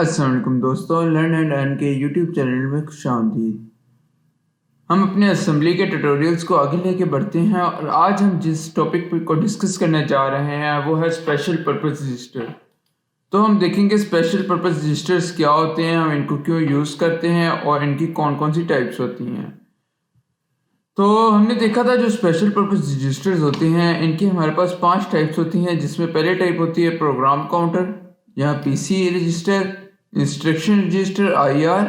अस्सलाम वालेकुम दोस्तों, लर्न एंड अर्न के यूट्यूब चैनल में खुशामदीद। हम अपने असेंबली के ट्यूटोरियल्स को आगे लेके बढ़ते हैं और आज हम जिस टॉपिक को डिस्कस करने जा रहे हैं वो है स्पेशल पर्पस रजिस्टर। तो हम देखेंगे स्पेशल पर्पस रजिस्टर्स क्या होते हैं, हम इनको क्यों यूज़ करते हैं और इनकी कौन कौन सी टाइप्स होती हैं। तो हमने देखा था जो स्पेशल पर्पस रजिस्टर्स होते हैं इनकी हमारे पास 5 टाइप्स होती हैं, जिसमें पहले टाइप होती है प्रोग्राम काउंटर या PC register, instruction register IR,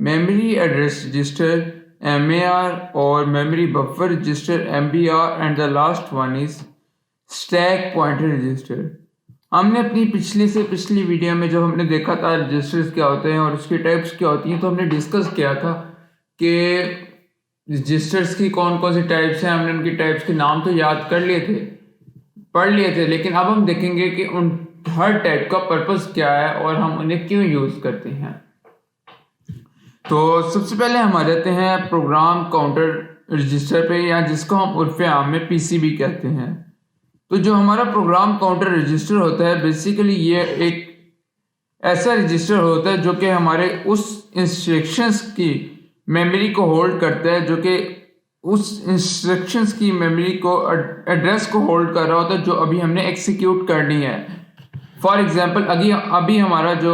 memory address register MAR और memory buffer register MBR and the last one is stack pointer register. हमने अपनी पिछली वीडियो में जब हमने देखा था रजिस्टर्स क्या होते हैं और उसकी टाइप्स क्या होती हैं, तो हमने डिस्कस किया था कि रजिस्टर्स की कौन कौन सी टाइप्स हैं। हमने उनकी टाइप्स के नाम तो याद कर लिए थे, पढ़ लिए थे, लेकिन अब हम देखेंगे कि उन हर टाइप का पर्पस क्या है और हम उन्हें क्यों यूज़ करते हैं। तो सबसे पहले हम आ जाते हैं प्रोग्राम काउंटर रजिस्टर पे, या जिसको हम उर्फ़ आम में पीसीबी कहते हैं। तो जो हमारा प्रोग्राम काउंटर रजिस्टर होता है, बेसिकली ये एक ऐसा रजिस्टर होता है जो कि हमारे उस इंस्ट्रक्शंस की मेमोरी को होल्ड करता है, जो कि उस इंस्ट्रक्शंस की मेमोरी को एड्रेस को होल्ड कर रहा होता है जो अभी हमने एग्जीक्यूट करनी है। फॉर एग्जांपल अभी हमारा जो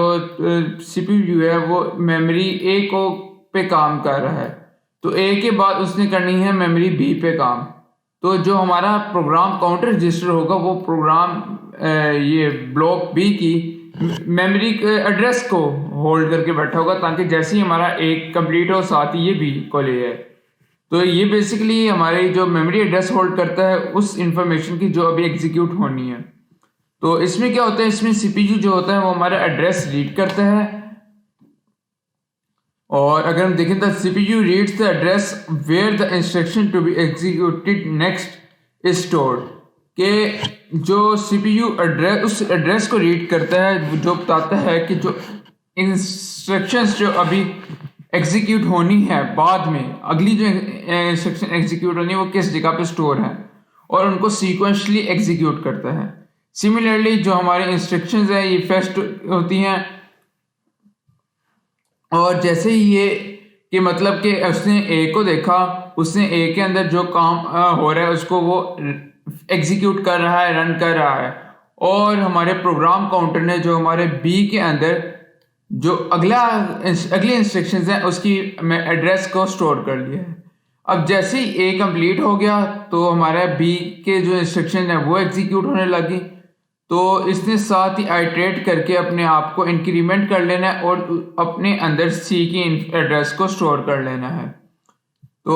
सीपीयू है वो मेमोरी ए को पे काम कर रहा है, तो ए के बाद उसने करनी है मेमोरी बी पे काम। तो जो हमारा प्रोग्राम काउंटर रजिस्टर होगा वो प्रोग्राम ये ब्लॉक बी की मेमोरी एड्रेस को होल्ड करके बैठा होगा, ताकि जैसे ही हमारा एक कंप्लीट हो साथ ही ये बी को ले जाए। तो ये बेसिकली हमारी जो मेमोरी एड्रेस होल्ड करता है उस इंफॉर्मेशन की जो अभी एग्जीक्यूट होनी है। तो इसमें क्या होता है, इसमें सीपीयू जो होता है वो हमारा एड्रेस रीड करता है, और अगर हम देखें तो CPU reads the address where the instruction to be executed next is stored. के जो सीपीयू एड्रेस उस एड्रेस को रीड करता है जो बताता है कि जो इंस्ट्रक्शंस जो अभी एग्जीक्यूट होनी है बाद में, अगली जो इंस्ट्रक्शन एग्जीक्यूट होनी है वो किस जगह पे स्टोर है, और उनको सीक्वेंशली एग्जीक्यूट करता है। सिमिलरली जो हमारे इंस्ट्रक्शंस हैं ये फेस्ट होती हैं, और जैसे ही ये कि मतलब कि उसने ए को देखा, उसने ए के अंदर जो काम हो रहा है उसको वो एग्जीक्यूट कर रहा है, रन कर रहा है, और हमारे प्रोग्राम काउंटर ने जो हमारे बी के अंदर जो अगली इंस्ट्रक्शंस हैं उसकी एड्रेस को स्टोर कर लिया है। अब जैसे ही ए कंप्लीट हो गया तो हमारा बी के जो इंस्ट्रक्शन है वो एग्जीक्यूट होने लगी। तो इसने साथ ही आइट्रेट करके अपने आप को इंक्रीमेंट कर लेना है और अपने अंदर सी की एड्रेस को स्टोर कर लेना है। तो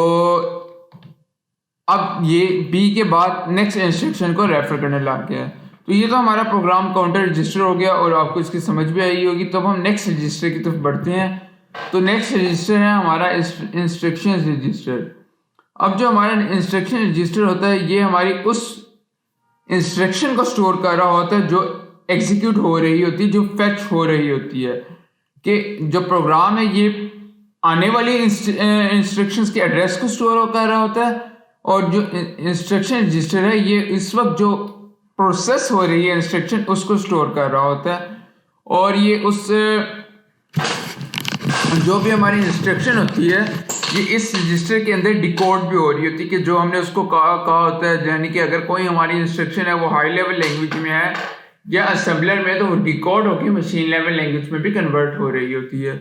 अब ये बी के बाद नेक्स्ट इंस्ट्रक्शन को रेफर करने लग गया है। तो ये तो हमारा प्रोग्राम काउंटर रजिस्टर हो गया और आपको इसकी समझ भी आई होगी। तो अब हम नेक्स्ट रजिस्टर की तरफ बढ़ते हैं। तो नेक्स्ट रजिस्टर है हमारा इंस्ट्रक्शन रजिस्टर। अब जो हमारा इंस्ट्रक्शन रजिस्टर होता है ये हमारी उस इंस्ट्रक्शन को स्टोर कर रहा होता है जो एग्जीक्यूट हो रही होती है, जो फेच हो रही होती है। कि जो प्रोग्राम है ये आने वाली इंस्ट्रक्शंस के एड्रेस को स्टोर कर रहा होता है, और जो इंस्ट्रक्शन रजिस्टर है ये इस वक्त जो प्रोसेस हो रही है इंस्ट्रक्शन उसको स्टोर कर रहा होता है। और ये उस जो भी हमारी इंस्ट्रक्शन होती है ये इस रजिस्टर के अंदर डिकोड भी हो रही होती है, कि जो हमने उसको कहा होता है, यानी कि अगर कोई हमारी इंस्ट्रक्शन है वो हाई लेवल लैंग्वेज में है या असेंबलर में, तो वो डिकोड होकर मशीन लेवल लैंग्वेज में भी कन्वर्ट हो रही होती है।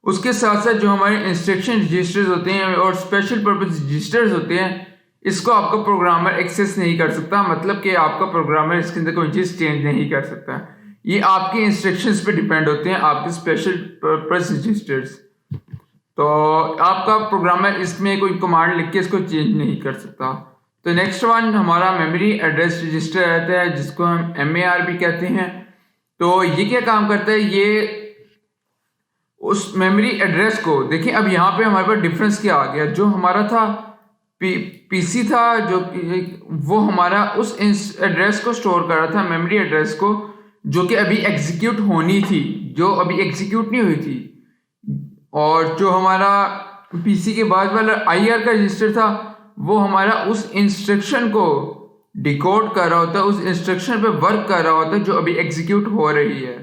उसके साथ साथ जो हमारे इंस्ट्रक्शन रजिस्टर्स होते हैं और स्पेशल पर्पस रजिस्टर्स होते हैं, इसको आपका प्रोग्रामर एक्सेस नहीं कर सकता, मतलब कि आपका प्रोग्रामर इसके अंदर कोई चीज़ चेंज नहीं कर सकता। ये आपके इंस्ट्रक्शंस पे डिपेंड होते हैं, आपके स्पेशल पर्पस रजिस्टर्स। तो आपका प्रोग्रामर इसमें कोई कमांड लिख के इसको चेंज नहीं कर सकता। तो नेक्स्ट वन हमारा मेमोरी एड्रेस रजिस्टर रहता है, जिसको हम एमएआर भी कहते हैं। तो ये क्या काम करता है, ये उस मेमोरी एड्रेस को देखिए। अब यहाँ पे हमारे पास डिफरेंस क्या आ गया, जो हमारा था पीसी था जो वो हमारा उस एड्रेस को स्टोर कर रहा था, मेमोरी एड्रेस को, जो कि अभी एग्जीक्यूट होनी थी, जो अभी एग्जीक्यूट नहीं हुई थी। और जो हमारा पीसी के बाद वाला आईआर का रजिस्टर था वो हमारा उस इंस्ट्रक्शन को डिकोड कर रहा होता है, उस इंस्ट्रक्शन पे वर्क कर रहा होता है जो अभी एग्जीक्यूट हो रही है।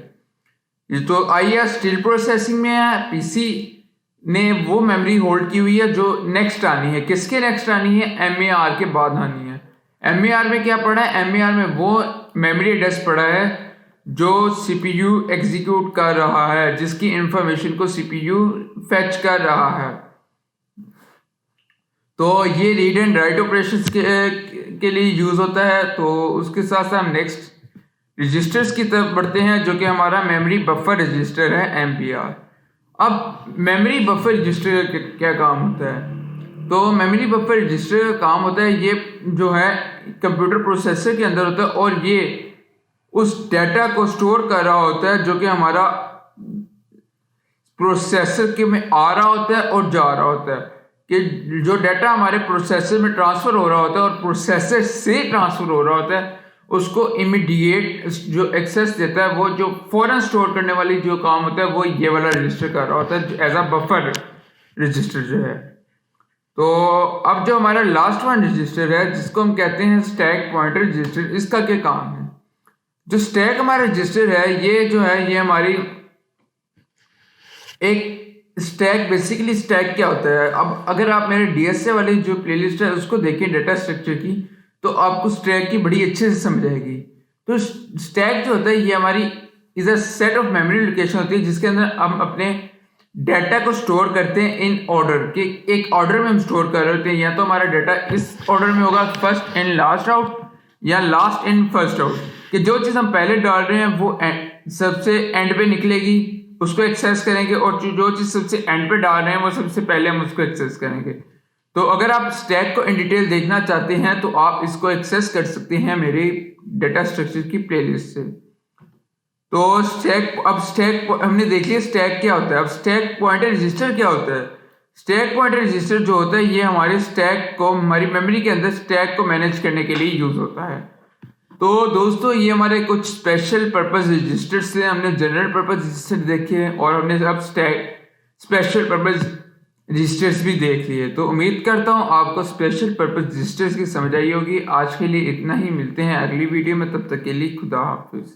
तो आईआर स्टिल प्रोसेसिंग में है, पीसी ने वो मेमोरी होल्ड की हुई है जो नेक्स्ट आनी है। किसके नेक्स्ट आनी है? एमएआर के बाद आनी है। एमएआर में क्या पड़ा है? एमएआर में वो मेमोरी एड्रेस पड़ा है जो सीपीयू एग्जीक्यूट कर रहा है, जिसकी इंफॉर्मेशन को सीपीयू फेच कर रहा है। तो ये रीड एंड राइट ऑपरेशंस के लिए यूज होता है। तो उसके साथ साथ हम नेक्स्ट रजिस्टर्स की तरफ बढ़ते हैं, जो कि हमारा मेमोरी बफर रजिस्टर है, एमबीआर। अब मेमोरी बफर रजिस्टर का क्या काम होता है? तो मेमोरी बफर रजिस्टर का काम होता है, ये जो है कंप्यूटर प्रोसेसर के अंदर होता है और ये उस डेटा को स्टोर कर रहा होता है जो कि हमारा प्रोसेसर के में आ रहा होता है और जा रहा होता है। कि जो डाटा हमारे प्रोसेसर में ट्रांसफ़र हो रहा होता है और प्रोसेसर से ट्रांसफ़र हो रहा होता है, उसको इमीडिएट जो एक्सेस देता है, वो जो फ़ौरन स्टोर करने वाली जो काम होता है, वो ये वाला रजिस्टर कर रहा होता है एज अ बफर रजिस्टर जो है। तो अब जो हमारा लास्ट वन रजिस्टर है, जिसको हम कहते हैं स्टैक पॉइंटर रजिस्टर, इसका क्या काम है? जो स्टैक हमारा रजिस्टर है, ये जो है ये हमारी एक स्टैक, बेसिकली स्टैक क्या होता है? अब अगर आप मेरे डीएसए वाली जो प्लेलिस्ट है उसको देखें डेटा स्ट्रक्चर की, तो आपको स्टैक की बड़ी अच्छे से समझ आएगी। तो स्टैक जो होता है ये हमारी is a set of memory location होती है, जिसके अंदर हम अपने डाटा को स्टोर करते हैं इन ऑर्डर के। एक ऑर्डर में हम स्टोर कर रहे होते हैं, या तो हमारा डाटा इस ऑर्डर में होगा, फर्स्ट इन लास्ट आउट या लास्ट इन फर्स्ट आउट, कि जो चीज़ हम पहले डाल रहे हैं वो सबसे एंड पे निकलेगी, उसको एक्सेस करेंगे, और जो चीज़ सबसे एंड पे डाल रहे हैं वो सबसे पहले हम उसको एक्सेस करेंगे। तो अगर आप स्टैक को इन डिटेल देखना चाहते हैं तो आप इसको एक्सेस कर सकते हैं मेरी डेटा स्ट्रक्चर की प्लेलिस्ट से। तो स्टैक हमने देख लिया स्टैक क्या होता है। अब स्टैक पॉइंटर रजिस्टर क्या होता है? स्टैक पॉइंटर रजिस्टर जो होता है ये हमारे स्टैक को, हमारी मेमोरी के अंदर स्टैक को मैनेज करने के लिए यूज होता है। तो दोस्तों ये हमारे कुछ स्पेशल पर्पस रजिस्टर्स थे। हमने जनरल पर्पस रजिस्टर देखे और हमने अब स्पेशल पर्पस रजिस्टर्स भी देख लिए। तो उम्मीद करता हूँ आपको स्पेशल पर्पस रजिस्टर्स की समझ आई होगी। आज के लिए इतना ही, मिलते हैं अगली वीडियो में, तब तक के लिए खुदा हाफिज।